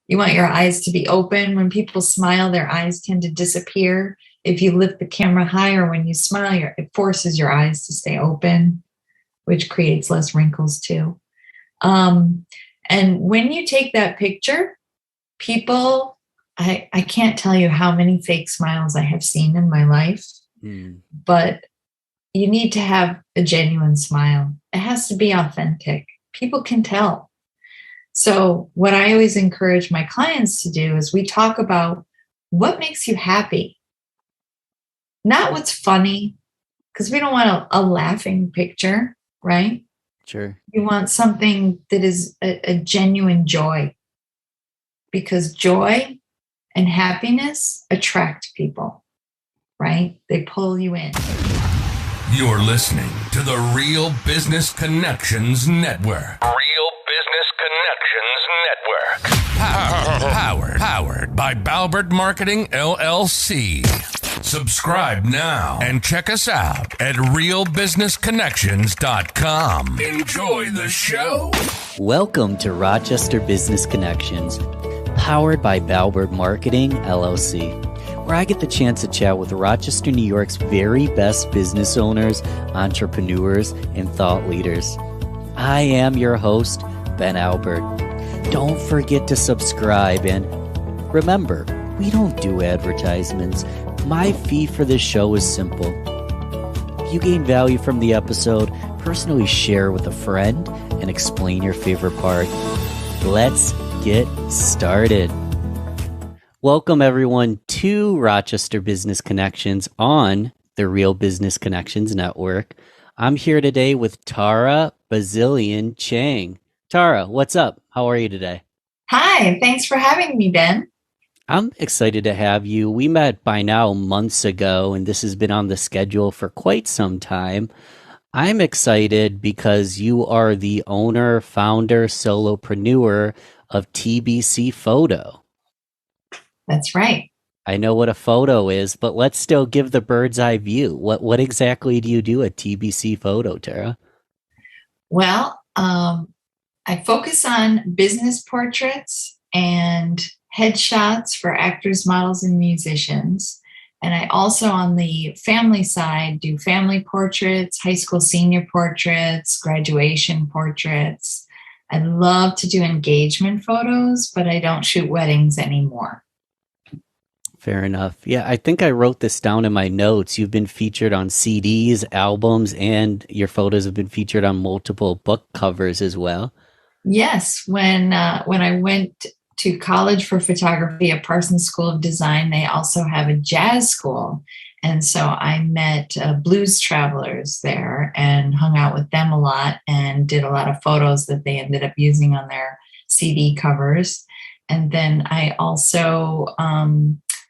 You want your eyes to be open. When people smile, their eyes tend to disappear. If you lift the camera higher when you smile, it forces your eyes to stay open, which creates less wrinkles too. Um, and when you take that picture, people, I can't tell you how many fake smiles I have seen in my life, but you need to have a genuine smile. It has to be authentic. People can tell. So what I always encourage my clients to do is we talk about what makes you happy, not what's funny, because we don't want a laughing picture, right? Sure. You want something that is a genuine joy, because joy and happiness attract people, right? They pull you in. You're listening to the Real Business Connections Network. Real Business Connections Network. Powered by Balbert Marketing, LLC. Subscribe now and check us out at realbusinessconnections.com. Enjoy the show. Welcome to Rochester Business Connections, powered by Balbert Marketing, LLC, where I get the chance to chat with Rochester, New York's very best business owners, entrepreneurs, and thought leaders. I am your host, Ben Albert. Don't forget to subscribe, and remember, we don't do advertisements. My fee for this show is simple. If you gain value from the episode, personally share with a friend and explain your favorite part. Let's get started. Welcome everyone to Rochester Business Connections on the Real Business Connections Network. I'm here today with Tara Bazilian Chang. Tara, what's up? How are you today? Hi, thanks for having me, Ben. I'm excited to have you. We met by now months ago, and this has been on the schedule for quite some time. I'm excited because you are the owner, founder, solopreneur of TBC Photo. That's right. I know what a photo is, but let's still give the bird's eye view. What exactly do you do at TBC Photo, Tara? Well, I focus on business portraits and headshots for actors, models, and musicians. And I also, on the family side, do family portraits, high school senior portraits, graduation portraits. I love to do engagement photos, but I don't shoot weddings anymore. Fair enough. Yeah, I think I wrote this down in my notes. You've been featured on CDs, albums, and your photos have been featured on multiple book covers as well. Yes, when I went to college for photography at Parsons School of Design, they also have a jazz school. And so I met blues travelers there and hung out with them a lot and did a lot of photos that they ended up using on their CD covers. And then I also, a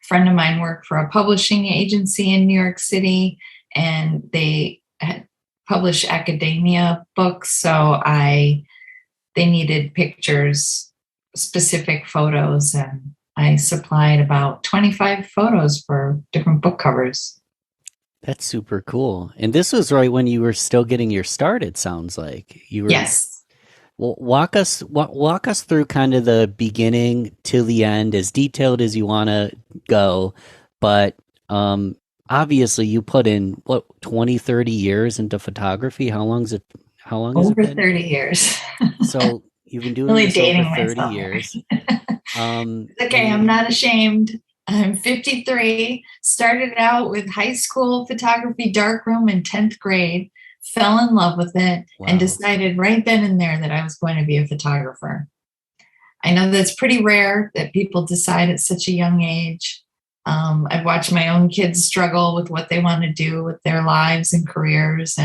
friend of mine worked for a publishing agency in New York City, and they had published academia books. So they needed pictures, specific photos, and I supplied about 25 photos for different book covers. That's super cool. And this was right when you were still getting your start, it sounds like. Yes. Well, walk us through kind of the beginning to the end, as detailed as you want to go. But obviously you put in, 20, 30 years into photography? How long has it been? Over 30 years. So you've been doing really this dating over 30 myself. years. Okay, I'm not ashamed. I'm 53, started out with high school photography darkroom in 10th grade, fell in love with it, and decided right then and there that I was going to be a photographer. I know that's pretty rare that people decide at such a young age. I've watched my own kids struggle with what they want to do with their lives and careers,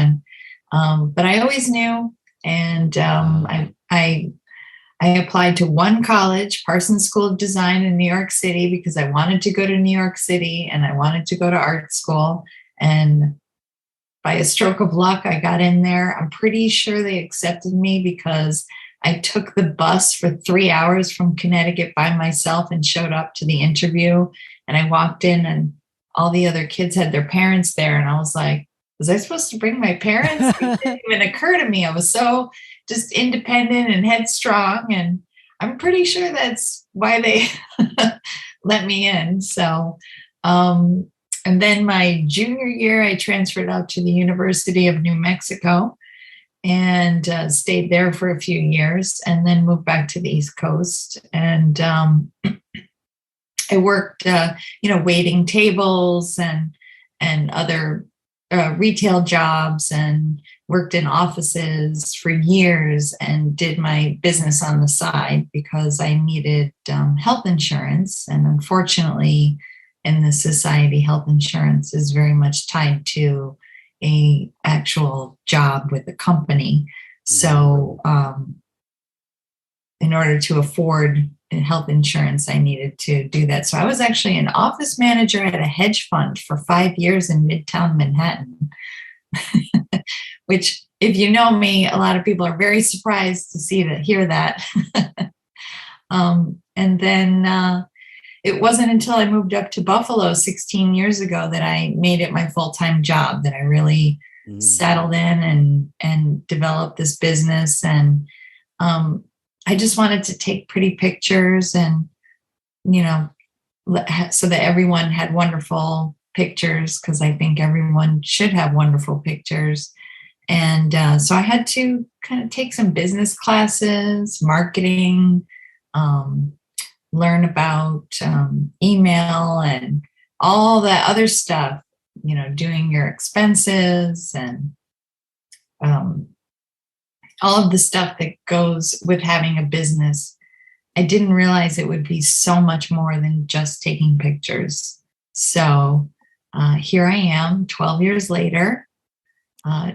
but I always knew. And I applied to one college, Parsons School of Design in New York City, because I wanted to go to New York City and I wanted to go to art school. And by a stroke of luck, I got in there. I'm pretty sure they accepted me because I took the bus for 3 hours from Connecticut by myself and showed up to the interview. And I walked in and all the other kids had their parents there. And I was like, was I supposed to bring my parents? It didn't even occur to me. I was so just independent and headstrong. And I'm pretty sure that's why they let me in. So, and then my junior year, I transferred out to the University of New Mexico and stayed there for a few years, and then moved back to the East Coast. And I worked, waiting tables and other retail jobs, and worked in offices for years, and did my business on the side because I needed health insurance. And unfortunately, in this society, health insurance is very much tied to a actual job with a company. So in order to afford health insurance, I needed to do that. So I was actually an office manager at a hedge fund for 5 years in Midtown Manhattan, which, if you know me, a lot of people are very surprised to hear that. And then it wasn't until I moved up to Buffalo 16 years ago that I made it my full-time job, that I really settled in and developed this business. And I just wanted to take pretty pictures, and, so that everyone had wonderful pictures, because I think everyone should have wonderful pictures. And so I had to kind of take some business classes, marketing, learn about email and all that other stuff, doing your expenses and all of the stuff that goes with having a business. I didn't realize it would be so much more than just taking pictures. So here I am 12 years later,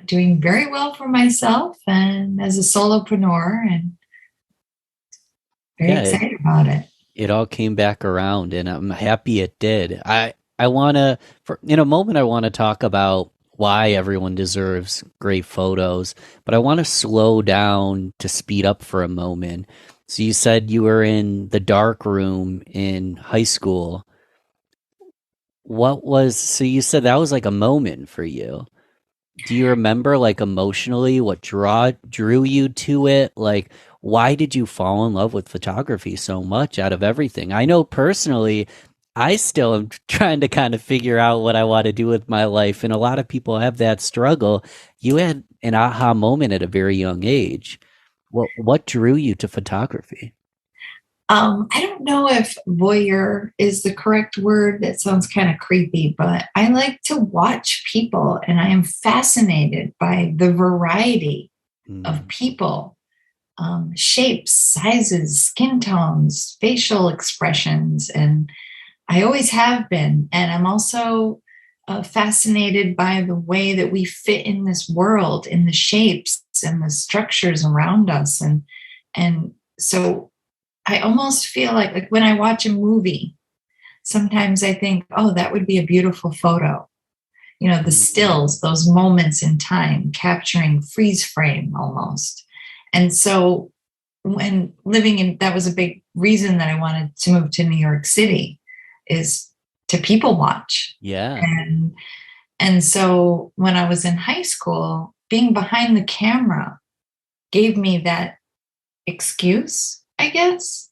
doing very well for myself and as a solopreneur, and very excited about it. It all came back around, and I'm happy it did. I want to, in a moment, I want to talk about why everyone deserves great photos, but I want to slow down to speed up for a moment. So you said you were in the dark room in high school. So you said that was like a moment for you. Do you remember, like, emotionally what drew you to it? Like, why did you fall in love with photography so much out of everything? I know personally, I still am trying to kind of figure out what I want to do with my life, and a lot of people have that struggle. You had an aha moment at a very young age. What drew you to photography? I don't know if voyeur is the correct word. That sounds kind of creepy, but I like to watch people, and I am fascinated by the variety of people, shapes, sizes, skin tones, facial expressions, and I always have been. And I'm also fascinated by the way that we fit in this world, in the shapes and the structures around us. And so I almost feel like when I watch a movie, sometimes I think, oh, that would be a beautiful photo. The stills, those moments in time, capturing freeze frame almost. And so when that was a big reason that I wanted to move to New York City, is to people watch. Yeah. And so when I was in high school, being behind the camera gave me that excuse, I guess,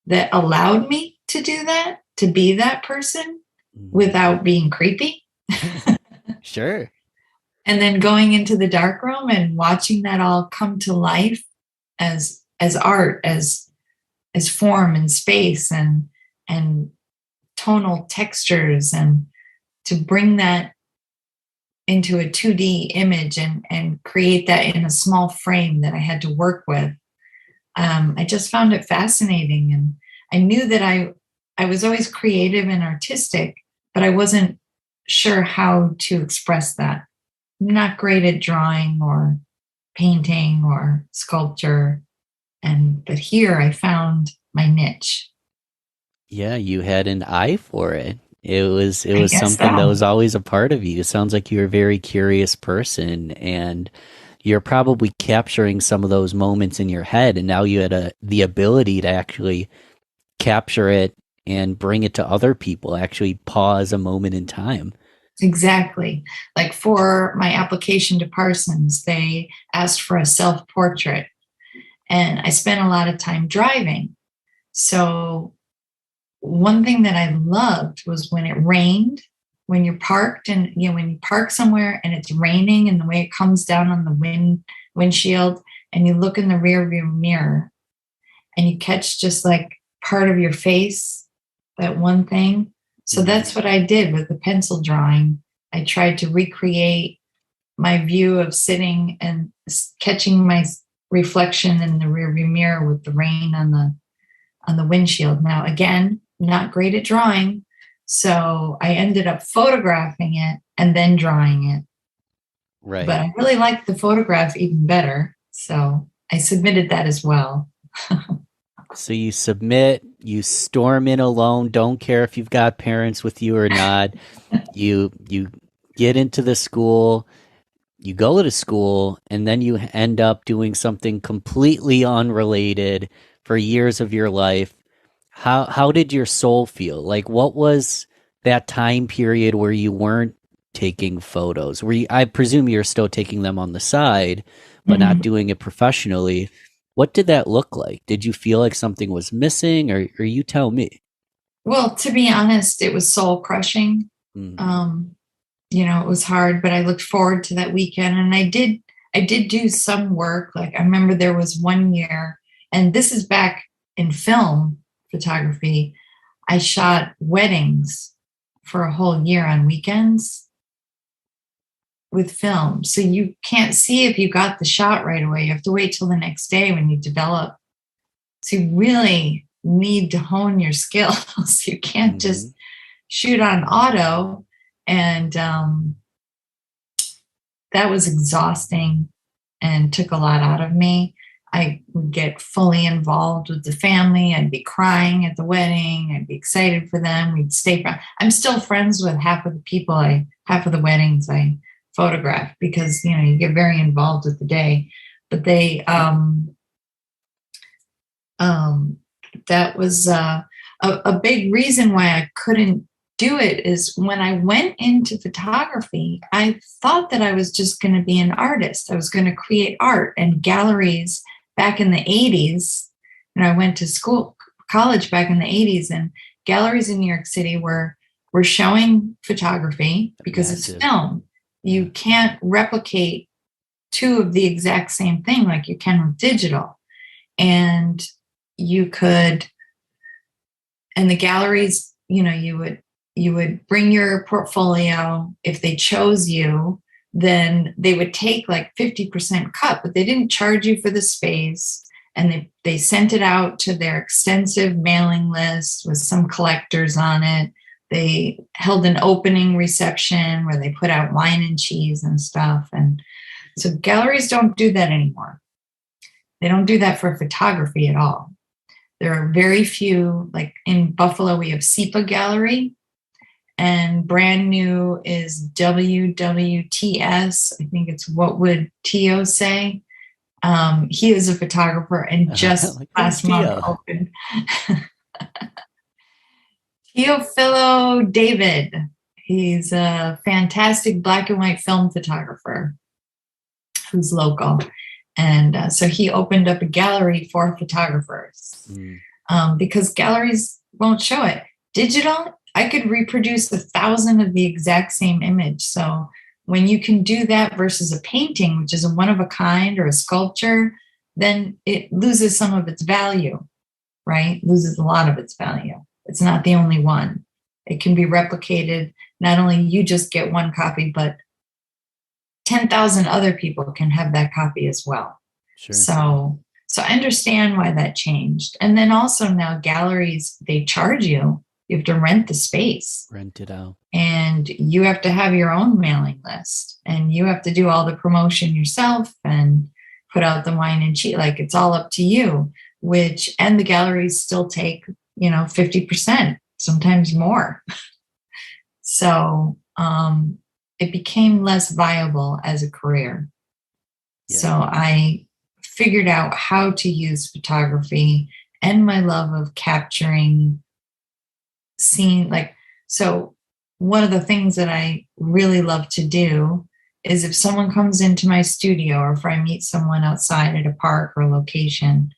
that allowed me to do that, to be that person without being creepy. Sure. And then going into the darkroom and watching that all come to life as art, as form and space and tonal textures, and to bring that into a 2D image and create that in a small frame that I had to work with. I just found it fascinating. And I knew that I was always creative and artistic, but I wasn't sure how to express that. I'm not great at drawing or painting or sculpture. But here I found my niche. Yeah, you had an eye for it. It was something that so. was always a part of you. It sounds like you're a very curious person, and you're probably capturing some of those moments in your head, and now you had the ability to actually capture it and bring it to other people, actually pause a moment in time. Exactly. Like for my application to Parsons, they asked for a self-portrait. and I spent a lot of time driving. So one thing that I loved was when it rained, when you're parked and, when you park somewhere and it's raining and the way it comes down on the windshield, and you look in the rear view mirror and you catch just like part of your face, that one thing. So that's what I did with the pencil drawing. I tried to recreate my view of sitting and catching my reflection in the rear view mirror with the rain on the windshield. Now, again, not great at drawing, so I ended up photographing it and then drawing it. Right. But I really liked the photograph even better, so I submitted that as well. So you submit, you storm in alone, don't care if you've got parents with you or not. You get into the school, you go to school, and then you end up doing something completely unrelated for years of your life. How did your soul feel? Like, what was that time period where you weren't taking photos? I presume you're still taking them on the side, but not doing it professionally. What did that look like? Did you feel like something was missing, or you tell me? Well, to be honest, it was soul crushing. It was hard, but I looked forward to that weekend, and I did do some work. Like, I remember there was one year, and this is back in film photography, I shot weddings for a whole year on weekends with film. So you can't see if you got the shot right away. You have to wait till the next day when you develop. So you really need to hone your skills. You can't just shoot on auto. And that was exhausting and took a lot out of me. I would get fully involved with the family. I'd be crying at the wedding. I'd be excited for them. We'd stay friends. I'm still friends with half of the weddings I photograph, because, you get very involved with the day. But that was a big reason why I couldn't do it. Is when I went into photography, I thought that I was just going to be an artist. I was going to create art, and galleries back in the 80s. And I went to college back in the 80s, and galleries in New York City were showing photography because it's film. You can't replicate two of the exact same thing like you can with digital. And the galleries, you would bring your portfolio. If they chose you, then they would take like 50% cut, but they didn't charge you for the space. And they sent it out to their extensive mailing list with some collectors on it. They held an opening reception where they put out wine and cheese and stuff. And so galleries don't do that anymore. They don't do that for photography at all. There are very few, like in Buffalo, we have SIPA Gallery, and brand new is WWTS. I think it's What Would Tio Say? He is a photographer and just last month opened. Teofilo David. He's a fantastic black and white film photographer who's local. And so he opened up a gallery for photographers because galleries won't show it. Digital, I could reproduce 1,000 of the exact same image. So when you can do that versus a painting, which is a one of a kind, or a sculpture, then it loses some of its value, right? Loses a lot of its value. It's not the only one. It can be replicated. Not only you just get one copy, but 10,000 other people can have that copy as well. Sure. So I understand why that changed. And then also now galleries, they charge you. You have to rent the space. Rent it out. And you have to have your own mailing list. And you have to do all the promotion yourself and put out the wine and cheese. Like, it's all up to you, and the galleries still take, 50%, sometimes more. So it became less viable as a career. Yeah. So I figured out how to use photography and my love of capturing scene. So one of the things that I really love to do is if someone comes into my studio or if I meet someone outside at a park or location,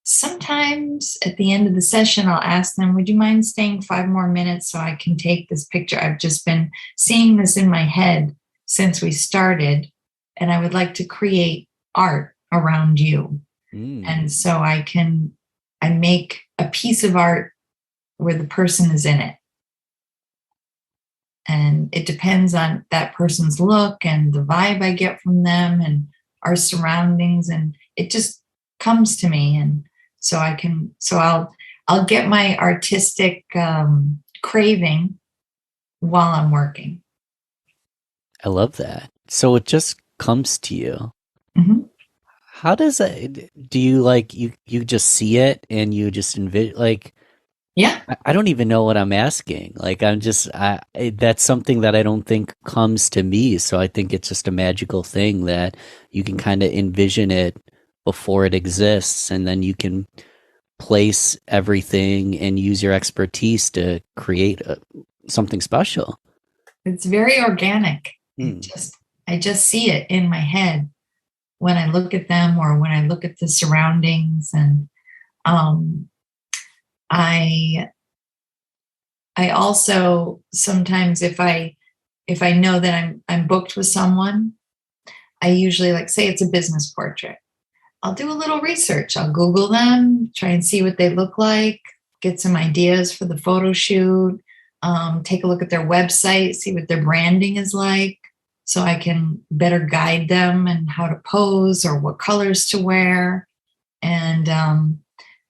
sometimes at the end of the session, I'll ask them, would you mind staying 5 more minutes so I can take this picture? I've just been seeing this in my head since we started, and I would like to create art around you. And so I make a piece of art where the person is in it. And it depends on that person's look and the vibe I get from them and our surroundings. And it just comes to me. And so I'll get my artistic craving while I'm working. I love that. So it just comes to you. Mm-hmm. How does that, do you like, you just see it and you just envision, like, Yeah. I don't even know what I'm asking. Like, that's something that I don't think comes to me. So I think it's just a magical thing that you can kind of envision it before it exists. And then you can place everything and use your expertise to create something special. It's very organic. I just see it in my head when I look at them or when I look at the surroundings. And I also sometimes if I know that I'm booked with someone, I usually, like, say it's a business portrait, I'll do a little research. I'll Google them, try and see what they look like, get some ideas for the photo shoot, take a look at their website, see what their branding is like, so I can better guide them and how to pose or what colors to wear. And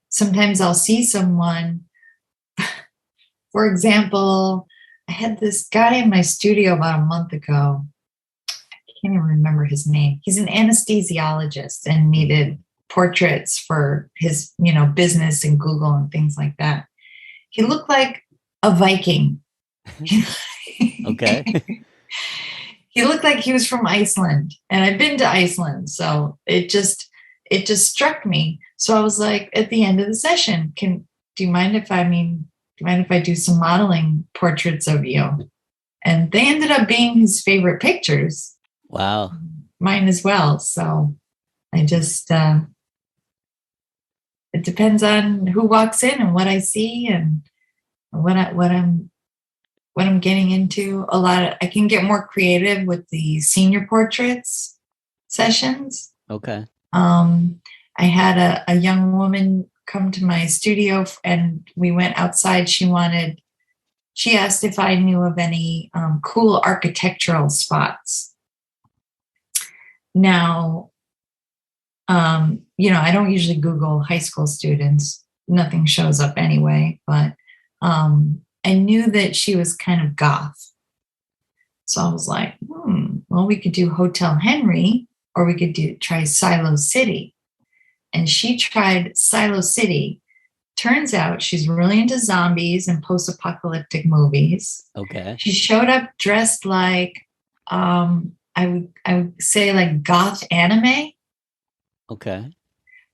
sometimes I'll see someone, for example, I had this guy in my studio about a month ago. I can't even remember his name. He's an anesthesiologist and needed portraits for his, business and Google and things like that. He looked like a Viking. Okay. He looked like he was from Iceland, and I've been to Iceland, so it just struck me. So I was like, at the end of the session, do you mind if I do some modeling portraits of you? And they ended up being his favorite pictures. Wow. Mine as well. So I just, it depends on who walks in and what I see and what I'm getting into. I can get more creative with the senior portraits sessions. Okay. I had a young woman come to my studio and we went outside. She asked if I knew of any cool architectural spots. Now, I don't usually Google high school students. Nothing shows up anyway, but I knew that she was kind of goth. So I was like, well, we could do Hotel Henry or we could try Silo City. And she tried Silo City. Turns out she's really into zombies and post-apocalyptic movies. Okay. She showed up dressed like, I would say like goth anime. Okay.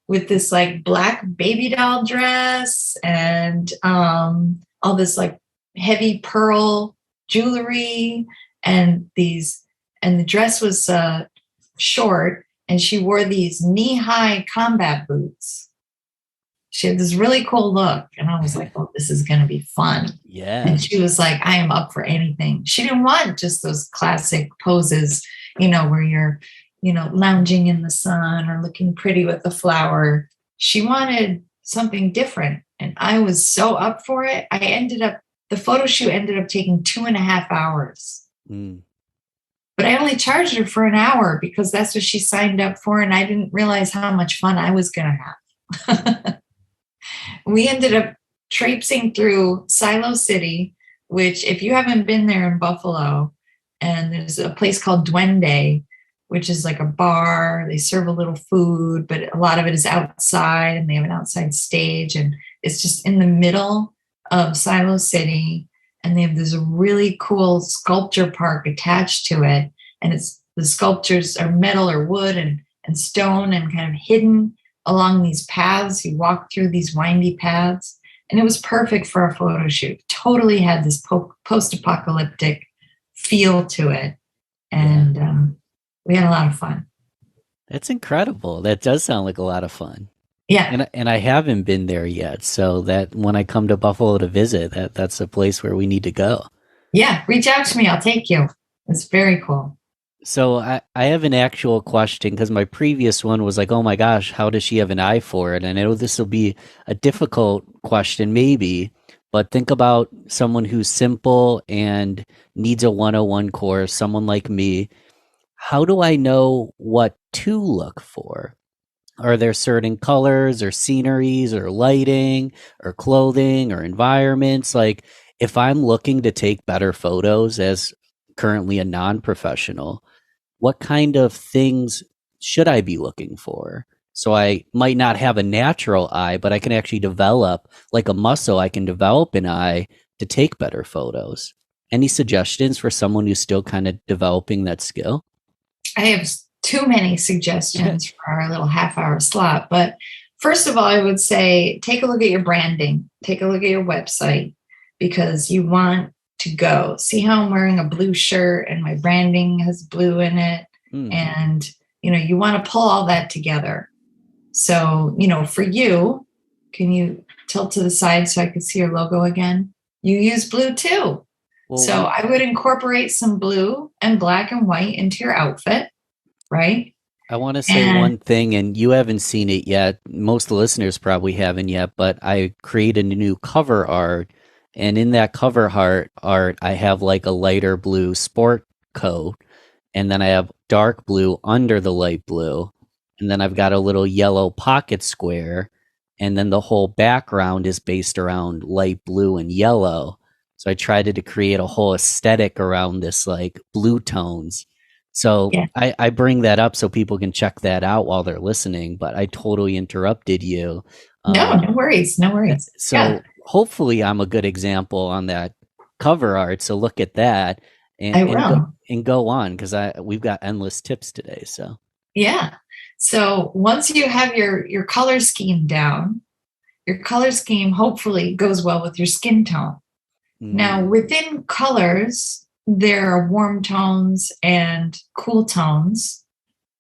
With this like black baby doll dress and all this like heavy pearl jewelry and the dress was short and she wore these knee-high combat boots. She had this really cool look and I was like, oh, this is going to be fun. Yeah. And she was like, I am up for anything. She didn't want just those classic poses, where you're, lounging in the sun or looking pretty with a flower. She wanted something different. And I was so up for it. The photo shoot ended up taking 2.5 hours. But I only charged her for an hour because that's what she signed up for. And I didn't realize how much fun I was going to have. We ended up traipsing through Silo City, which if you haven't been there in Buffalo, and there's a place called Duende, which is like a bar. They serve a little food, but a lot of it is outside and they have an outside stage. And it's just in the middle of Silo City. And they have this really cool sculpture park attached to it. And the sculptures are metal or wood and stone and kind of hidden along these paths. You walk through these windy paths. And it was perfect for a photo shoot. Totally had this post-apocalyptic feel to it. And we had a lot of fun. That's incredible. That does sound like a lot of fun. Yeah. And I haven't been there yet. So that when I come to Buffalo to visit, that's a place where we need to go. Yeah. Reach out to me. I'll take you. It's very cool. So I have an actual question because my previous one was like, oh my gosh, how does she have an eye for it? And I know this will be a difficult question, maybe, but think about someone who's simple and needs a 101 course, someone like me. How do I know what to look for? Are there certain colors or sceneries or lighting or clothing or environments? Like, if I'm looking to take better photos as currently a non-professional, what kind of things should I be looking for? So I might not have a natural eye, but I can actually develop like a muscle. I can develop an eye to take better photos. Any suggestions for someone who's still kind of developing that skill? I have too many suggestions for our little half-hour slot. But first of all, I would say take a look at your branding, take a look at your website, because you want to go. See how I'm wearing a blue shirt and my branding has blue in it. And, you want to pull all that together. So, for you, can you tilt to the side so I can see your logo again? You use blue too. Well, So I would incorporate some blue and black and white into your outfit, right? I want to say one thing, and you haven't seen it yet. Most of the listeners probably haven't yet, but I created a new cover art. And in that cover art, I have like a lighter blue sport coat. And then I have dark blue under the light blue. And then I've got a little yellow pocket square. And then the whole background is based around light blue and yellow. So I tried to create a whole aesthetic around this like blue tones. So Yeah. I bring that up so people can check that out while they're listening, but I totally interrupted you. No worries. No worries. So hopefully I'm a good example on that cover art. So look at that and go on, because we've got endless tips today. So yeah. So once you have your color scheme down, your color scheme hopefully goes well with your skin tone. Now, within colors, there are warm tones and cool tones,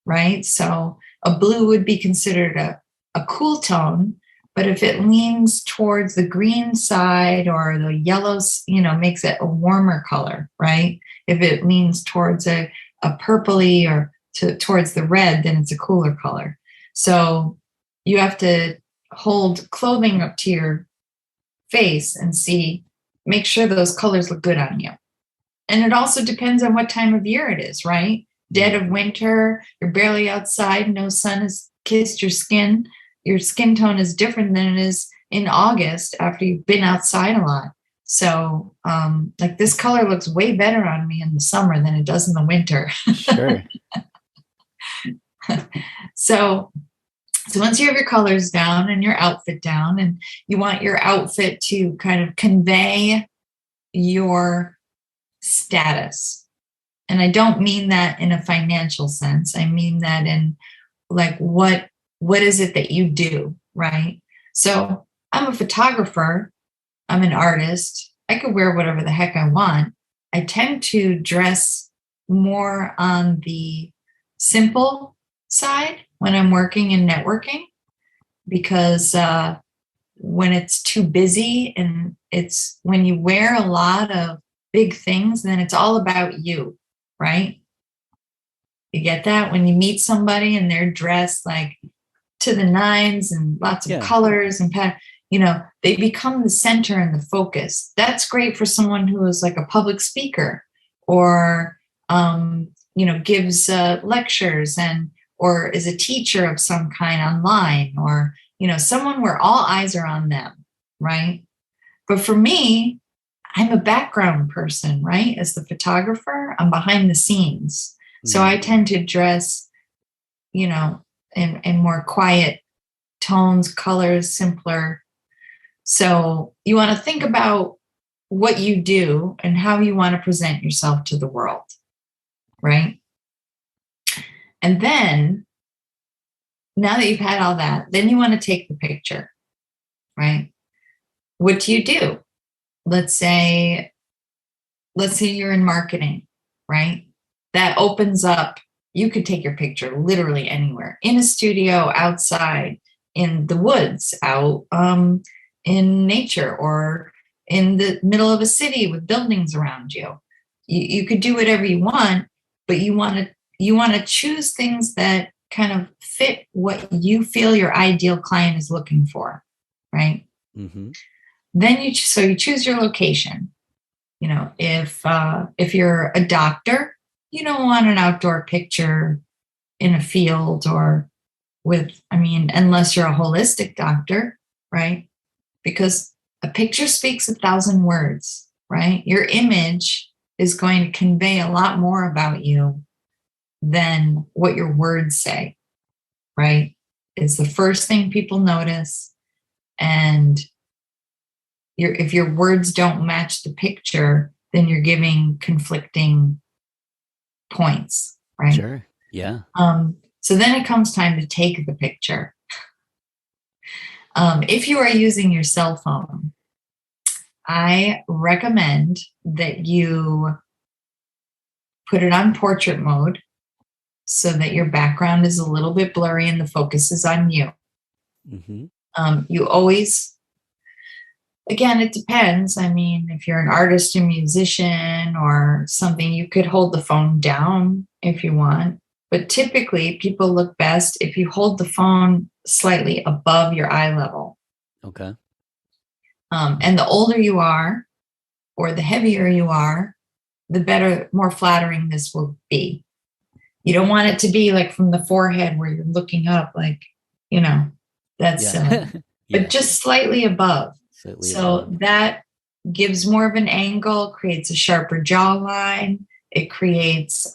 right? So a blue would be considered a cool tone, but if it leans towards the green side or the yellows, makes it a warmer color, right? If it leans towards a purpley or towards the red, then it's a cooler color. So you have to hold clothing up to your face and make sure those colors look good on you. And it also depends on what time of year it is, right? Dead of winter, you're barely outside, no sun has kissed your skin. Your skin tone is different than it is in August after you've been outside a lot. So like this color looks way better on me in the summer than it does in the winter. Sure. So once you have your colors down and your outfit down, and you want your outfit to kind of convey your status. And I don't mean that in a financial sense. I mean that in like, what is it that you do, right? So I'm a photographer. I'm an artist. I could wear whatever the heck I want. I tend to dress more on the simple side when I'm working and networking, because when it's too busy and it's when you wear a lot of big things, then it's all about you, right? You get that? When you meet somebody and they're dressed like to the nines and lots of colors and they become the center and the focus. That's great for someone who is like a public speaker or gives lectures or is a teacher of some kind online, or someone where all eyes are on them, right? But for me, I'm a background person, right? As the photographer, I'm behind the scenes. So I tend to dress, in more quiet tones, colors, simpler. So you want to think about what you do and how you want to present yourself to the world, right? And then, now that you've had all that, then you want to take the picture, right? What do you do? Let's say you're in marketing, right? that opens up. You could take your picture literally anywhere, in a studio, outside, in the woods, out in nature, or in the middle of a city with buildings around you. You could do whatever you want, but you want to choose things that kind of fit what you feel your ideal client is looking for, right? Mm-hmm. Then you choose your location. You know, if you're a doctor, you don't want an outdoor picture in a field or unless you're a holistic doctor, right? Because a picture speaks 1,000 words, right? Your image is going to convey a lot more about you than what your words say, right? It's the first thing people notice. And if your words don't match the picture, then you're giving conflicting points, right? Sure. Yeah. So then it comes time to take the picture. If you are using your cell phone, I recommend that you put it on portrait mode so that your background is a little bit blurry and the focus is on you. Mm-hmm. You always, again, it depends. I mean, if you're an artist or musician or something, you could hold the phone down if you want. But typically, people look best if you hold the phone slightly above your eye level. Okay. And the older you are, or the heavier you are, the better, more flattering this will be. You don't want it to be like from the forehead where you're looking up, like, that's silly. Yeah. But just slightly above. Slightly so above. That gives more of an angle, creates a sharper jawline. It creates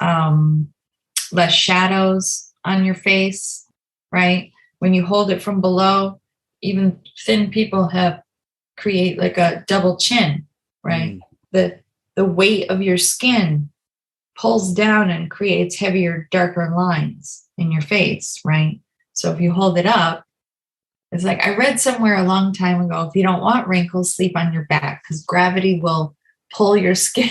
less shadows on your face, right? When you hold it from below, even thin people create like a double chin, right? The weight of your skin pulls down and creates heavier, darker lines in your face, right? So if you hold it up, it's like I read somewhere a long time ago, if you don't want wrinkles, sleep on your back because gravity will pull your skin.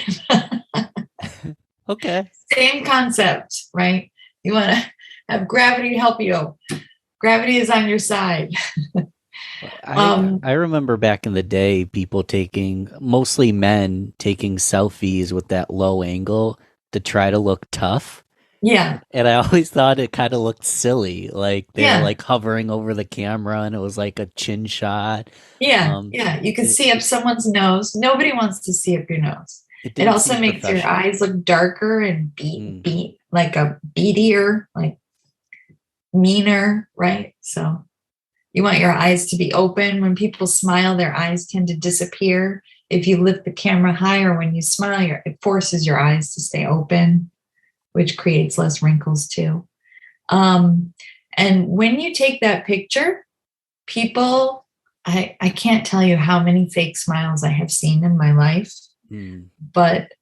Okay. Same concept, right? You want to have gravity help you. Gravity is on your side. I remember back in the day, people mostly men taking selfies with that low angle to try to look tough. Yeah. And I always thought it kind of looked silly. Like they were Yeah. like hovering over the camera and it was like a chin shot. Yeah. You can see up someone's nose. Nobody wants to see up your nose. It also makes your eyes look darker and beat like a beadier, like meaner, right? So you want your eyes to be open. When people smile, their eyes tend to disappear. If you lift the camera higher when you smile, it forces your eyes to stay open, which creates less wrinkles too. And when you take that picture, people, I can't tell you how many fake smiles I have seen in my life. But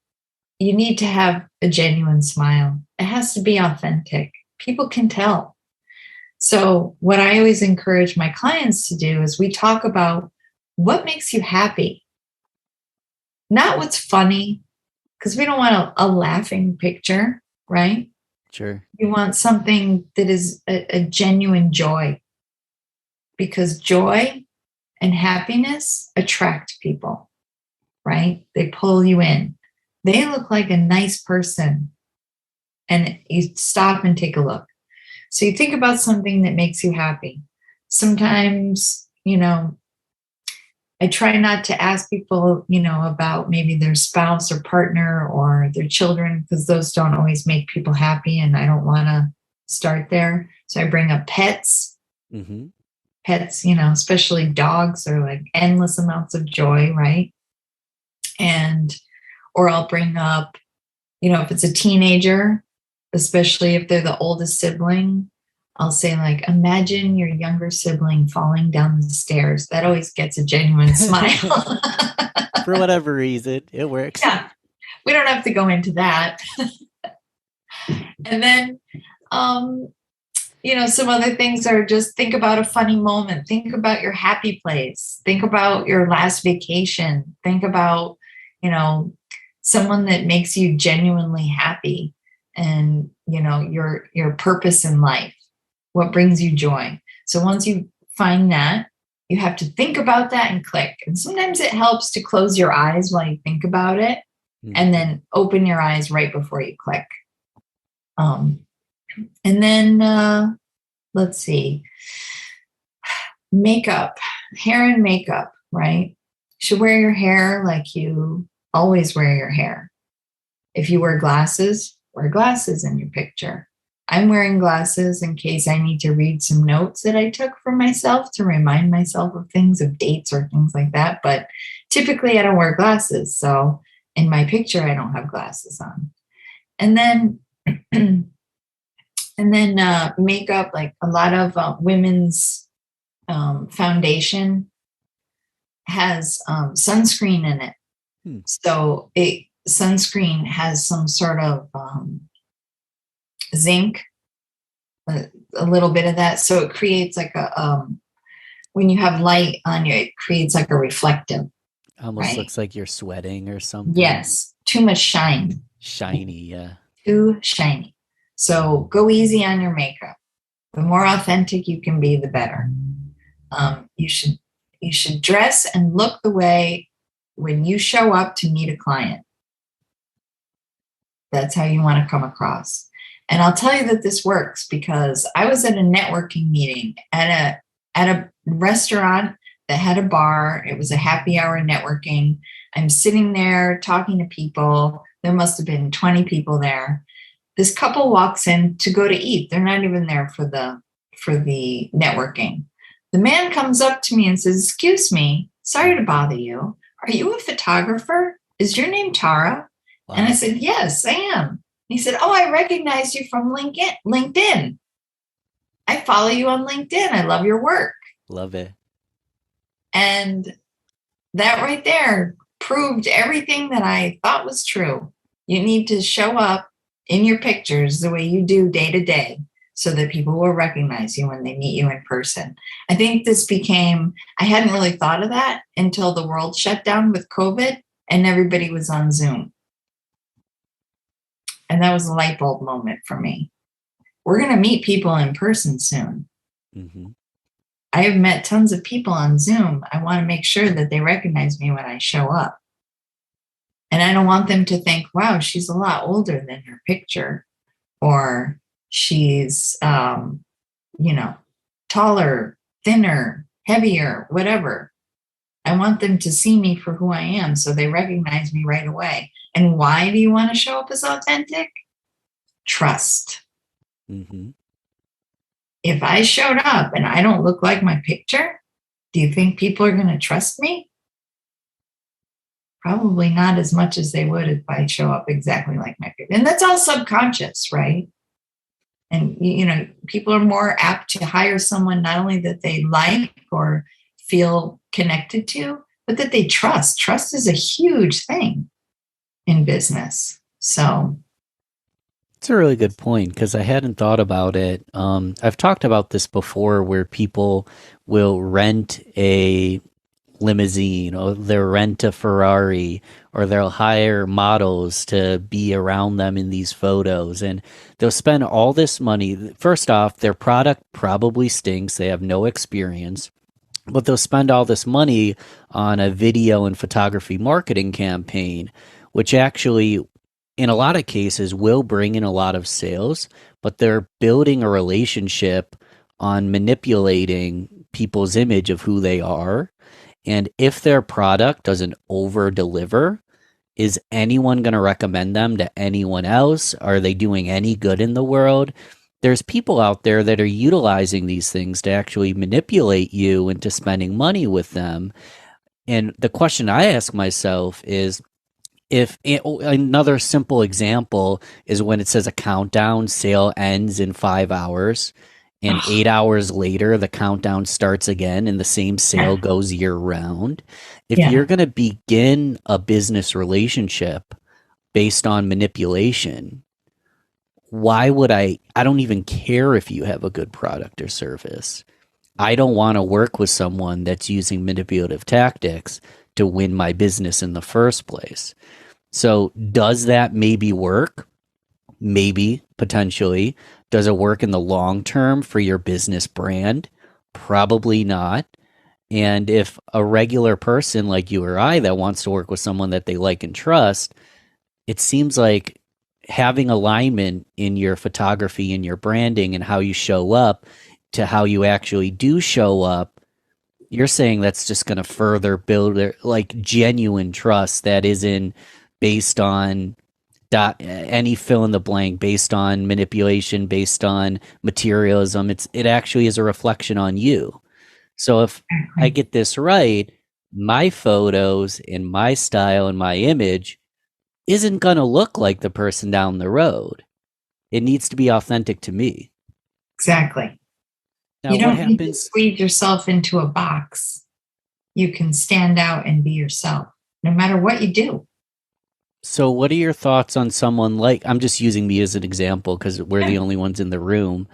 you need to have a genuine smile. It has to be authentic. People can tell. So what I always encourage my clients to do is we talk about what makes you happy, not what's funny, because we don't want a laughing picture, right? Sure. You want something that is a genuine joy, because joy and happiness attract people, right? They pull you in. They look like a nice person, and you stop and take a look. So you think about something that makes you happy. Sometimes, I try not to ask people, about maybe their spouse or partner or their children, because those don't always make people happy, and I don't want to start there. So I bring up pets. Mm-hmm. Pets, especially dogs, are like endless amounts of joy, right? Or I'll bring up, if it's a teenager, especially if they're the oldest sibling, I'll say, like, imagine your younger sibling falling down the stairs. That always gets a genuine smile. For whatever reason, it works. Yeah, we don't have to go into that. And then, some other things are just think about a funny moment. Think about your happy place. Think about your last vacation. Think about, someone that makes you genuinely happy. and your purpose in life, what brings you joy. So once you find that, you have to think about that and click. And sometimes it helps to close your eyes while you think about it, and then open your eyes right before you click. And then let's see, makeup, hair and makeup, right? You should wear your hair like you always wear your hair. If you wear glasses in your picture. I'm wearing glasses in case I need to read some notes that I took for myself to remind myself of things, of dates or things like that. But typically I don't wear glasses. So in my picture, I don't have glasses on. And then, makeup, like a lot of women's foundation has sunscreen in it. So sunscreen has some sort of zinc, a little bit of that. So it creates like when you have light on you, it creates like a reflective. Almost right? Looks like you're sweating or something. Yes. Too much shine. Shiny, yeah. Too shiny. So go easy on your makeup. The more authentic you can be, the better. You should dress and look the way when you show up to meet a client. That's how you want to come across. And I'll tell you that this works because I was at a networking meeting at a restaurant that had a bar. It was a happy hour networking. I'm sitting there talking to people. There must have been 20 people there. This couple walks in to go to eat. They're not even there for the networking. The man comes up to me and says, "Excuse me, sorry to bother you. Are you a photographer? Is your name Tara?" Wow. And I said, "Yes, I am." He said, "Oh, I recognize you from LinkedIn. I follow you on LinkedIn. I love your work." Love it. And that right there proved everything that I thought was true. You need to show up in your pictures the way you do day to day so that people will recognize you when they meet you in person. I think I hadn't really thought of that until the world shut down with COVID and everybody was on Zoom. And that was a light bulb moment for me. We're going to meet people in person soon. Mm-hmm. I have met tons of people on Zoom. I want to make sure that they recognize me when I show up. And I don't want them to think, wow, she's a lot older than her picture. Or she's, taller, thinner, heavier, whatever. I want them to see me for who I am so they recognize me right away. And why do you want to show up as authentic? Trust. Mm-hmm. If I showed up and I don't look like my picture, do you think people are going to trust me? Probably not as much as they would if I show up exactly like my picture. And that's all subconscious, right? And, people are more apt to hire someone not only that they like or feel connected to, but that they trust. Trust is a huge thing in business. So it's a really good point because I hadn't thought about it. I've talked about this before where people will rent a limousine or they'll rent a Ferrari or they'll hire models to be around them in these photos and they'll spend all this money. First off, their product probably stinks. They have no experience, but they'll spend all this money on a video and photography marketing campaign, which actually in a lot of cases will bring in a lot of sales, but they're building a relationship on manipulating people's image of who they are. And if their product doesn't over deliver, is anyone going to recommend them to anyone else? Are they doing any good in the world? There's people out there that are utilizing these things to actually manipulate you into spending money with them. And the question I ask myself is, another simple example is when it says a countdown, sale ends in 5 hours. And 8 hours later, the countdown starts again and the same sale goes year round. If you're going to begin a business relationship based on manipulation, why would I don't even care if you have a good product or service. I don't want to work with someone that's using manipulative tactics to win my business in the first place. So does that maybe work? Maybe, potentially. Does it work in the long term for your business brand? Probably not. And if a regular person like you or I that wants to work with someone that they like and trust, it seems like having alignment in your photography and your branding and how you show up to how you actually do show up, you're saying that's just going to further build like genuine trust that isn't based on any fill in the blank, based on manipulation, based on materialism. It actually is a reflection on you. So if I get this right, my photos and my style and my image isn't going to look like the person down the road. It needs to be authentic to me. Exactly. Now, You don't what need to happens? squeeze yourself into a box. You can stand out and be yourself, no matter what you do. So what are your thoughts on someone like, I'm just using me as an example because we're the Yeah. only ones in the room.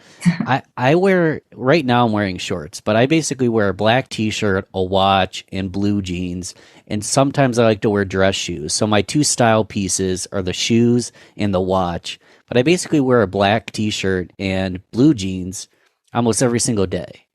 I wear, right now I'm wearing shorts, but I basically wear a black t-shirt, a watch, and blue jeans. And sometimes I like to wear dress shoes. So my two style pieces are the shoes and the watch. But I basically wear a black t-shirt and blue jeans almost every single day.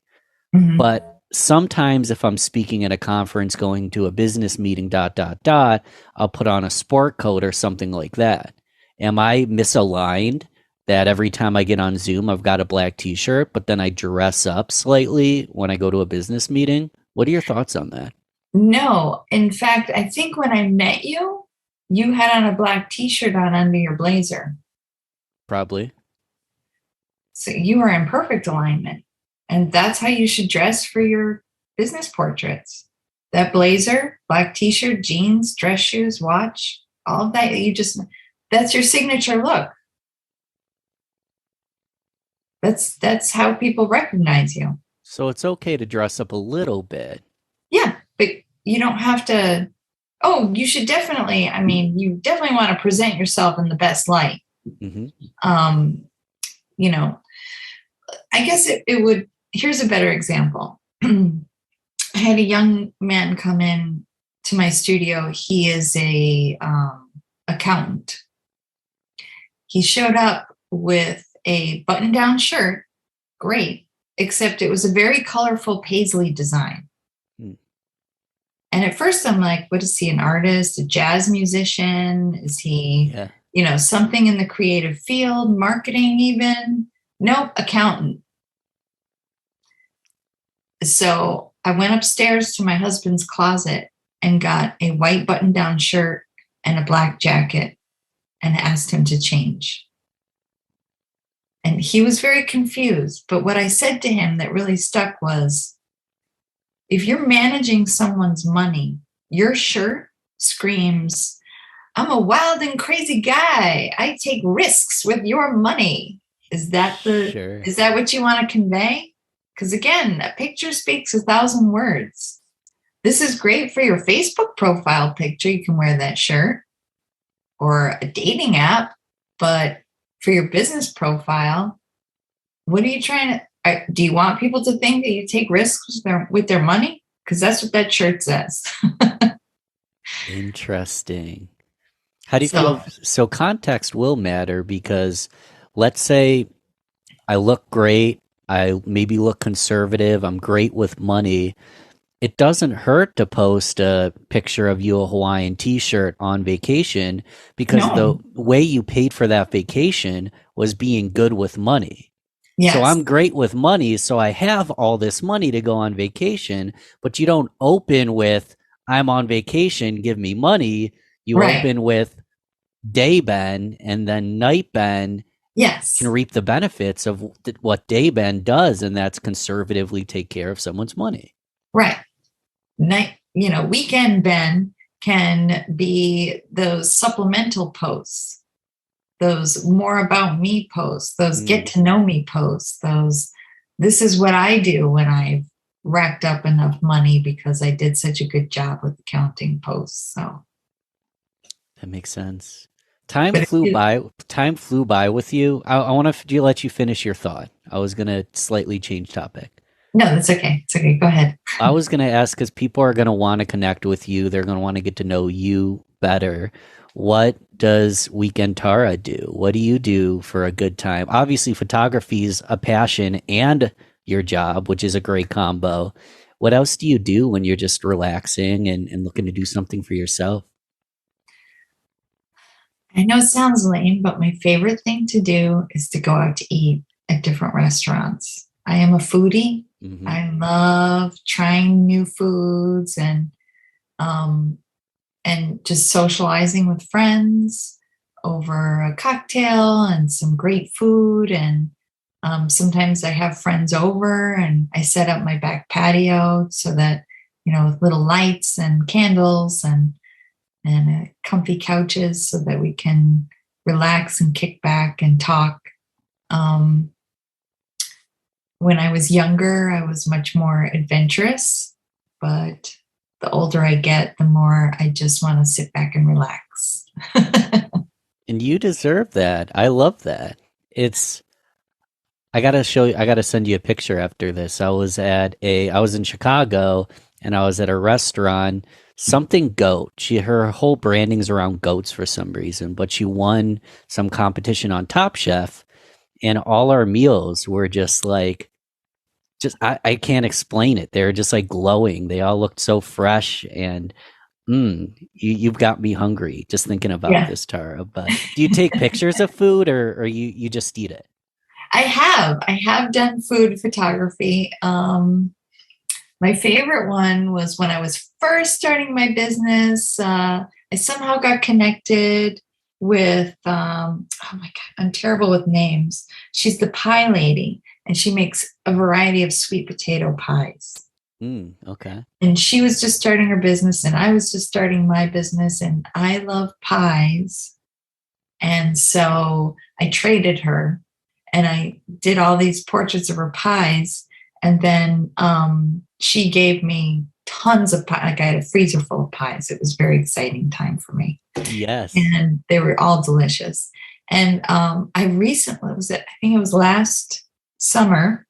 Mhm. But sometimes if I'm speaking at a conference, going to a business meeting, I'll put on a sport coat or something like that. Am I misaligned that every time I get on Zoom, I've got a black t-shirt, but then I dress up slightly when I go to a business meeting? What are your thoughts on that? No, in fact, I think when I met you, you had on a black t-shirt on under your blazer. Probably. So you are in perfect alignment. And that's how you should dress for your business portraits. That blazer, black t-shirt, jeans, dress shoes, watch, all of that. That's your signature look. That's how people recognize you. So it's okay to dress up a little bit. Yeah, but you don't have to. Oh, you should definitely. I mean, you definitely want to present yourself in the best light. Mm-hmm. You know, I guess it would. Here's a better example. I had a young man come in to my studio. He is a accountant. He showed up with a button-down shirt, great, except it was a very colorful paisley design. Mm. And at first I'm like, what is he, an artist, a jazz musician? Is he, something in the creative field, marketing even? Nope, accountant. So I went upstairs to my husband's closet and got a white button-down shirt and a black jacket and asked him to change. And he was very confused. But what I said to him that really stuck was, if you're managing someone's money, your shirt screams, I'm a wild and crazy guy. I take risks with your money. Is that what you want to convey? Because again, a picture speaks 1,000 words. This is great for your Facebook profile picture. You can wear that shirt, or a dating app, but for your business profile, what are you trying to, do you want people to think that you take risks with their money? Because that's what that shirt says. Interesting. How do you feel? So context will matter, because let's say I look great, I maybe look conservative, I'm great with money. It doesn't hurt to post a picture of you a Hawaiian t-shirt on vacation, because the way you paid for that vacation was being good with money. Yes. So I'm great with money, so I have all this money to go on vacation, but you don't open with, I'm on vacation, give me money. You open with, day Ben, and then night Ben can reap the benefits of what day Ben does, and that's conservatively take care of someone's money. Right. Weekend Ben can be those supplemental posts, those more about me posts, those get to know me posts, this is what I do when I've racked up enough money because I did such a good job with accounting posts. So that makes sense. Time flew by with you. I want to let you finish your thought. I was going to slightly change topic. No, that's okay. It's okay. Go ahead. I was going to ask, because people are going to want to connect with you. They're going to want to get to know you better, what does Weekend Tara do? What do you do for a good time? Obviously, photography is a passion and your job, which is a great combo. What else do you do when you're just relaxing and looking to do something for yourself? I know it sounds lame, but my favorite thing to do is to go out to eat at different restaurants. I am a foodie. Hmm. I love trying new foods um, and just socializing with friends over a cocktail and some great food. And sometimes I have friends over and I set up my back patio so that, with little lights and candles and comfy couches so that we can relax and kick back and talk. Um, when I was younger, I was much more adventurous, but the older I get, the more I just want to sit back and relax. And you deserve that. I love that. It's I gotta show you. I gotta send you a picture after this. I was in Chicago, and I was at a restaurant. Something goat. Her whole branding's around goats for some reason, but she won some competition on Top Chef, and all our meals were just like, I can't explain it. They're just like glowing. They all looked so fresh, and you've got me hungry just thinking about Yeah, this, Tara. But do you take pictures of food, or you just eat it? I have done food photography. My favorite one was when I was first starting my business. I somehow got connected with, oh my God, I'm terrible with names. She's the pie lady, and she makes a variety of sweet potato pies. Okay. And she was just starting her business, and I was just starting my business, and I love pies. And so I traded her and I did all these portraits of her pies. And then she gave me tons of pie. Like I had a freezer full of pies. It was a very exciting time for me. Yes. And they were all delicious. And I recently I think it was last summer,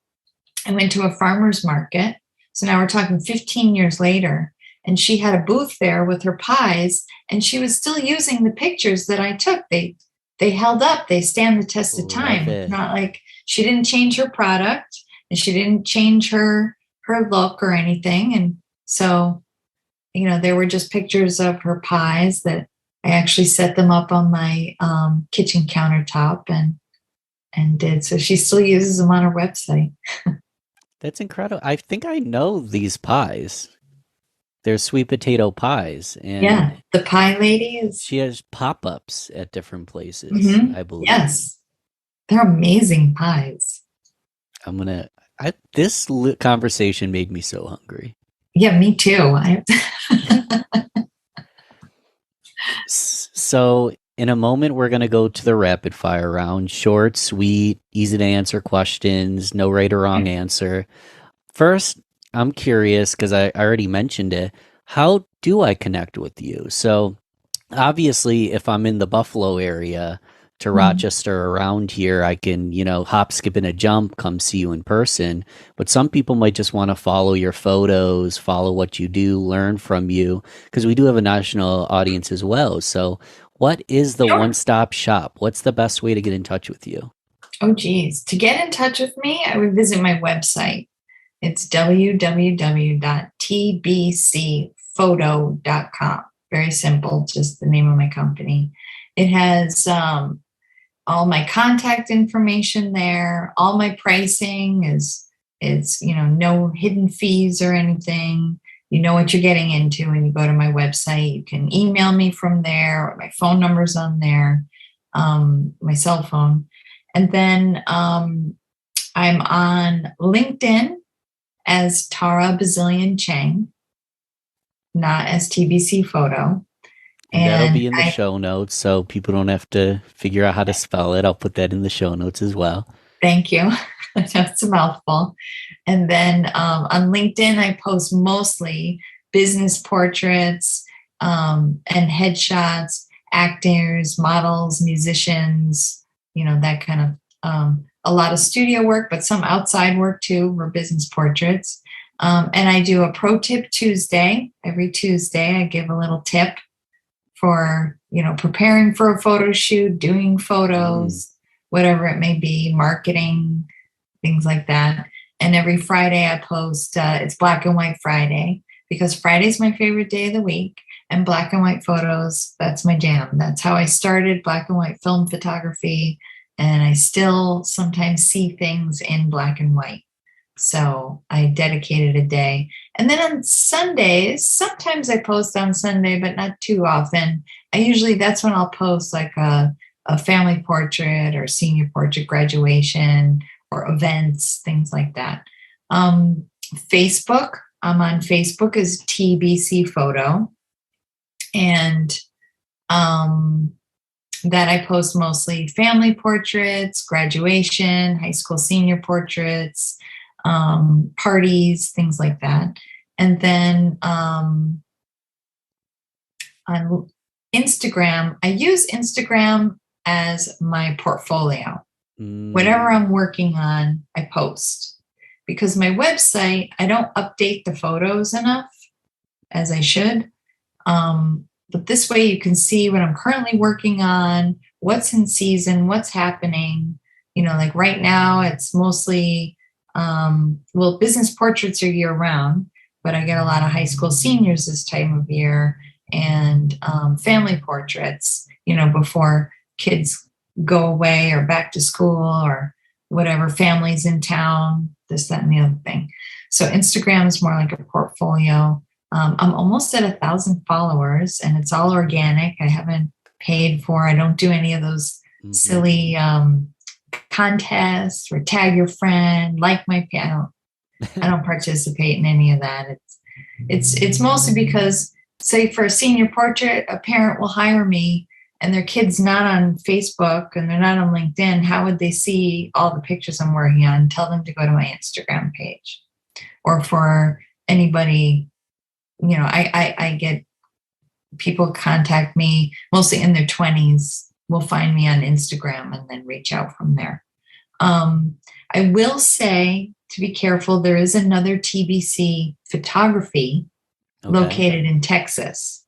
I went to a farmer's market. So now we're talking 15 years later. And she had a booth there with her pies, and she was still using the pictures that I took. They held up, they stand the test of Love time. It's it. not like she didn't change her product and she didn't change her look or anything. And so, they were just pictures of her pies that I actually set them up on my kitchen countertop and did. So she still uses them on her website. That's incredible. I think I know these pies. They're sweet potato pies, Yeah, and the pie lady is. she has pop-ups at different places, Mhm. I believe. Yes, they're amazing pies. I'm gonna. This conversation made me so hungry. Yeah, me too. So, in a moment, we're gonna go to the rapid fire round. Short, sweet, easy to answer questions. No right or wrong answer. First, I'm curious because I already mentioned it. How do I connect with you? So, obviously, if I'm in the Buffalo area to Mhm. Rochester around here, I can, hop, skip, and a jump, come see you in person. But some people might just want to follow your photos, follow what you do, learn from you, because we do have a national audience as well. So, what is the one Sure. stop shop? What's the best way to get in touch with you? Oh, geez. To get in touch with me, I would visit my website. It's www.tbcphoto.com. Very simple, just the name of my company. It has all my contact information there. All my pricing is no hidden fees or anything. You know what you're getting into when you go to my website. You can email me from there, or my phone number's on there, my cell phone. And then I'm on LinkedIn as Tara Bazilian Chang, not as TBC Photo. And that'll And be in the I show notes so people don't have to figure out how to spell it. I'll put that in the show notes as well. thank you. That's a mouthful. And then on LinkedIn, I post mostly business portraits and headshots, actors, models, musicians, that kind of a lot of studio work, but some outside work too for business portraits. And I do a pro tip Tuesday. Every Tuesday, I give a little tip for, preparing for a photo shoot, doing photos, whatever it may be, marketing, things like that. And every Friday I post, it's Black and White Friday, because Friday's my favorite day of the week. And black and white photos, that's my jam. That's how I started black and white film photography. And I still sometimes see things in black and white. So I dedicated a day. And then on Sundays, sometimes I post on Sunday, but not too often. That's when I'll post like a family portrait or senior portrait, graduation or events, things like that. Facebook, I'm on Facebook as TBC Photo. And that I post mostly family portraits, graduation, high school senior portraits, parties, things like that. And then on Instagram, I use Instagram as my portfolio. Whatever I'm working on, I post. Because my website, I don't update the photos enough as I should. But this way you can see what I'm currently working on, what's in season, what's happening. Like right now it's mostly, business portraits are year round, but I get a lot of high school seniors this time of year, and family portraits, before kids go away or back to school or whatever, families in town, this, that, and the other thing. So Instagram is more like a portfolio. I'm almost at 1,000 followers, and it's all organic. I haven't paid for. I don't do any of those silly contests or tag your friend, like my. I don't participate in any of that. It's mostly because, say, for a senior portrait, a parent will hire me, and their kid's not on Facebook and they're not on LinkedIn. How would they see all the pictures I'm working on? Tell them to go to my Instagram page. Or for anybody. I get people contact me mostly in their 20s, will find me on Instagram and then reach out from there. I will say, to be careful, there is another TBC Photography located in Texas.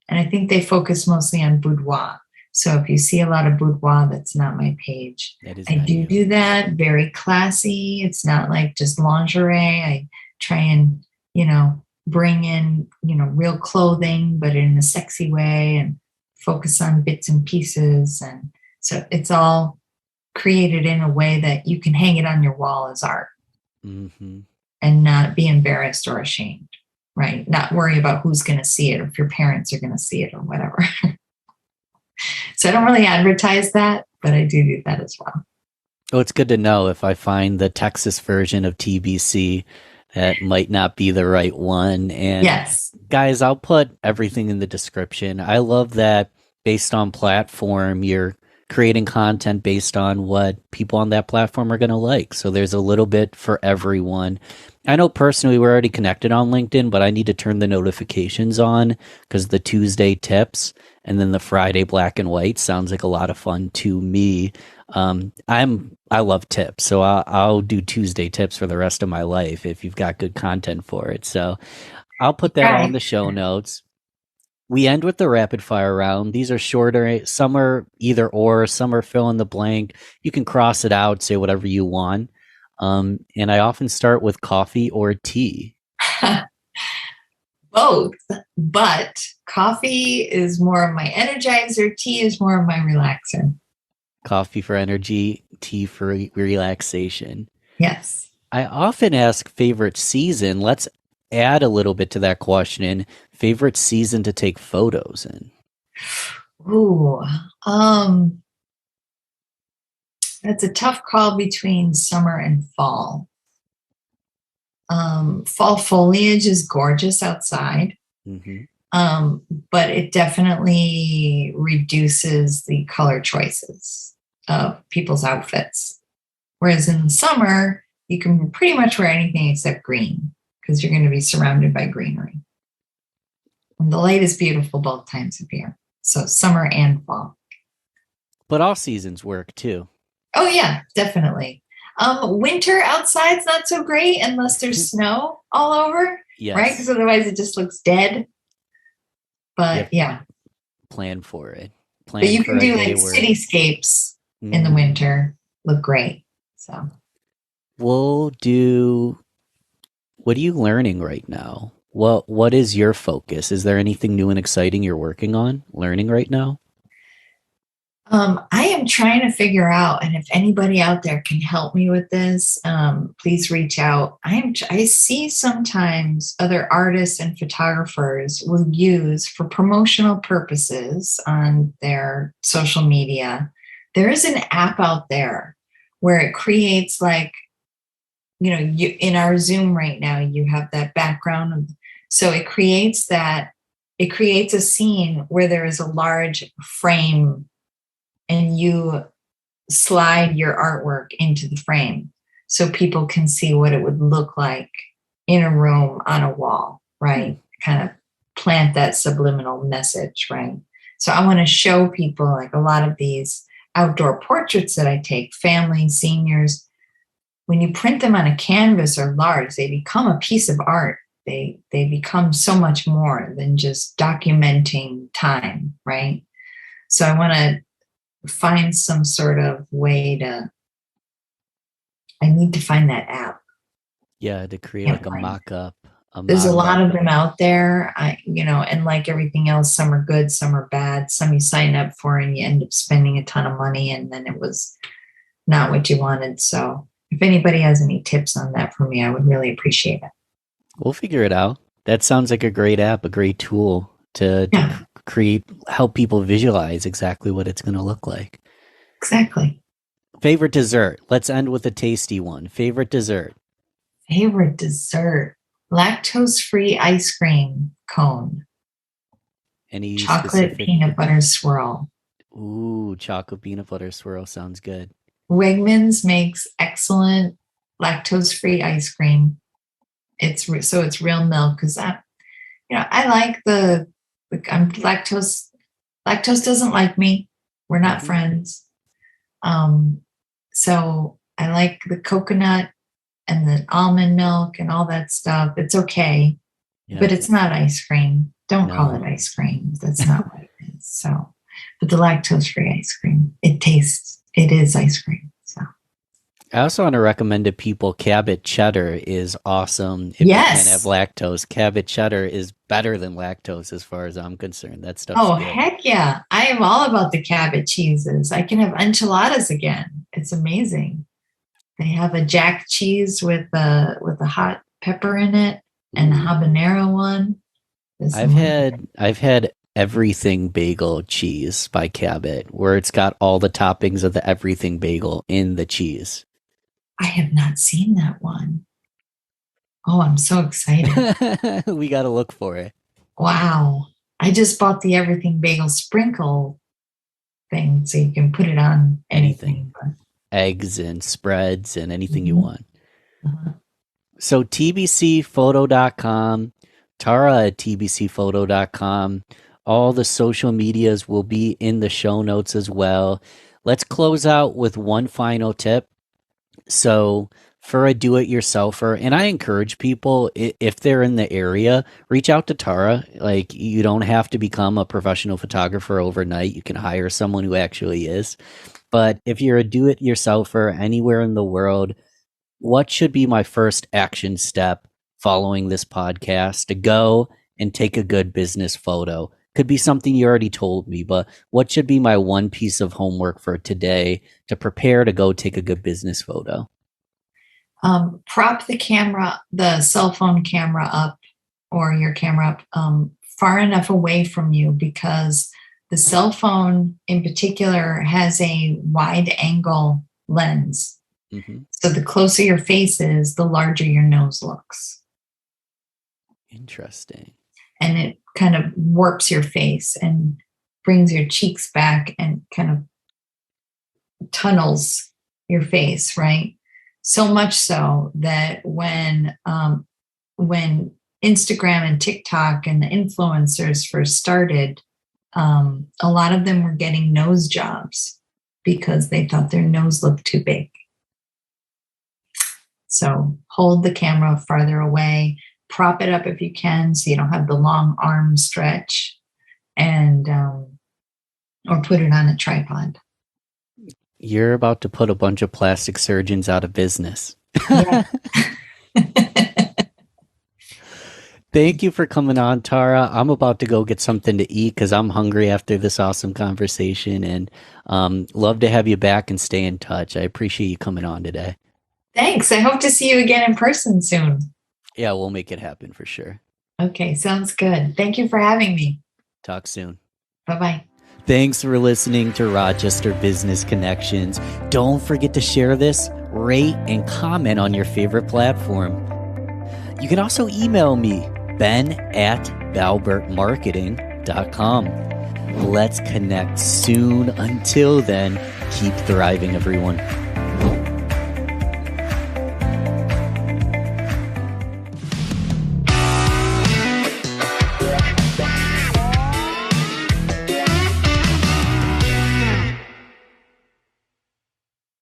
And I think they focus mostly on boudoir. So if you see a lot of boudoir, that's not my page. I do that. Very classy. It's not like just lingerie. I try and, bring in, real clothing, but in a sexy way, and focus on bits and pieces. And so it's all created in a way that you can hang it on your wall as art and not be embarrassed or ashamed, right? Not worry about who's going to see it, or if your parents are going to see it or whatever. So I don't really advertise that, but I do that as well. Oh, it's good to know if I find the Texas version of TBC. That might not be the right one. And yes, guys, I'll put everything in the description. I love that based on platform, you're creating content based on what people on that platform are going to like. So there's a little bit for everyone. I know personally we're already connected on LinkedIn, but I need to turn the notifications on because the Tuesday tips and then the Friday black and white sounds like a lot of fun to me. I love tips, so I'll do Tuesday tips for the rest of my life if you've got good content for it. So I'll put that all in the show notes. We end with the rapid fire round. These are shorter. Some are either or, some are fill in the blank. You can cross it out, say whatever you want. And I often start with coffee or tea. Both, but coffee is more of my energizer. Tea is more of my relaxer. Coffee for energy, tea for relaxation. Yes. I often ask favorite season. Let's add a little bit to that question. Favorite season to take photos in? Ooh, that's a tough call between summer and fall. Fall foliage is gorgeous outside, but it definitely reduces the color choices of people's outfits. Whereas in the summer, you can pretty much wear anything except green because you're going to be surrounded by greenery. And the light is beautiful both times of year. So summer and fall. But all seasons work too. Oh, yeah, definitely. Winter outside's not so great unless there's snow all over, right? Because otherwise it just looks dead. But yeah. plan for it. But Plan you for can a do day like where cityscapes in the winter. Look great. So we'll do. What are you learning right now? What is your focus? Is there anything new and exciting you're working on, learning right now? I am trying to figure out, and if anybody out there can help me with this, please reach out. I see sometimes other artists and photographers will use for promotional purposes on their social media. There is an app out there where it creates like, you in our Zoom right now, you have that background. So it creates a scene where there is a large frame and you slide your artwork into the frame so people can see what it would look like in a room on a wall, right? Kind of plant that subliminal message, right? So I want to show people like a lot of these outdoor portraits that I take, families, seniors. When you print them on a canvas or large, they become a piece of art. They become so much more than just documenting time, right? So I want to find some sort of way I need to find that app. Yeah, to create like a mock-up. There's a lot of them out there. And like everything else, some are good, some are bad. Some you sign up for and you end up spending a ton of money and then it was not what you wanted. So if anybody has any tips on that for me, I would really appreciate it. We'll figure it out. That sounds like a great app, a great tool to help people visualize exactly what it's going to look like. Exactly. Favorite dessert. Let's end with a tasty one. Favorite dessert. Favorite dessert. Lactose-free ice cream cone. Any chocolate specific... peanut butter swirl. Ooh, chocolate peanut butter swirl sounds good. Wegmans makes excellent lactose-free ice cream. It's real milk because I like I'm lactose. Lactose doesn't like me. We're not friends. So I like the coconut and the almond milk and all that stuff. It's okay, but it's not ice cream. Don't call it ice cream. That's not what it is. So, but the lactose-free ice cream, it is ice cream. So. I also want to recommend to people Cabot cheddar is awesome. If you can't have lactose, Cabot cheddar is better than lactose as far as I'm concerned. That stuff's good. Heck yeah. I am all about the Cabot cheeses. I can have enchiladas again. It's amazing. They have a jack cheese with a hot pepper in it and a habanero one. I've had everything bagel cheese by Cabot where it's got all the toppings of the everything bagel in the cheese. I have not seen that one. Oh, I'm so excited. We got to look for it. Wow. I just bought the everything bagel sprinkle thing so you can put it on anything. Eggs and spreads and anything you want. So tbcphoto.com, Tara at tbcphoto.com. All the social medias will be in the show notes as well. Let's close out with one final tip. So for a do-it-yourselfer, and I encourage people, if they're in the area, reach out to Tara. Like, you don't have to become a professional photographer overnight. You can hire someone who actually is. But if you're a do-it-yourselfer anywhere in the world, what should be my first action step following this podcast to go and take a good business photo? Could be something you already told me, but what should be my one piece of homework for today to prepare to go take a good business photo? Prop the cell phone camera up or your camera up far enough away from you because the cell phone in particular has a wide angle lens. So the closer your face is, the larger your nose looks. Interesting. And it kind of warps your face and brings your cheeks back and kind of tunnels your face, right? So much so that when Instagram and TikTok and the influencers first started, a lot of them were getting nose jobs because they thought their nose looked too big. So hold the camera farther away, prop it up if you can so you don't have the long arm stretch, and or put it on a tripod. You're about to put a bunch of plastic surgeons out of business. Yeah. Thank you for coming on, Tara. I'm about to go get something to eat because I'm hungry after this awesome conversation, and love to have you back and stay in touch. I appreciate you coming on today. Thanks. I hope to see you again in person soon. Yeah, we'll make it happen for sure. Okay, sounds good. Thank you for having me. Talk soon. Bye-bye. Thanks for listening to Rochester Business Connections. Don't forget to share this, rate, and comment on your favorite platform. You can also email me, ben@balbertmarketing.com. Let's connect soon. Until then, keep thriving, everyone.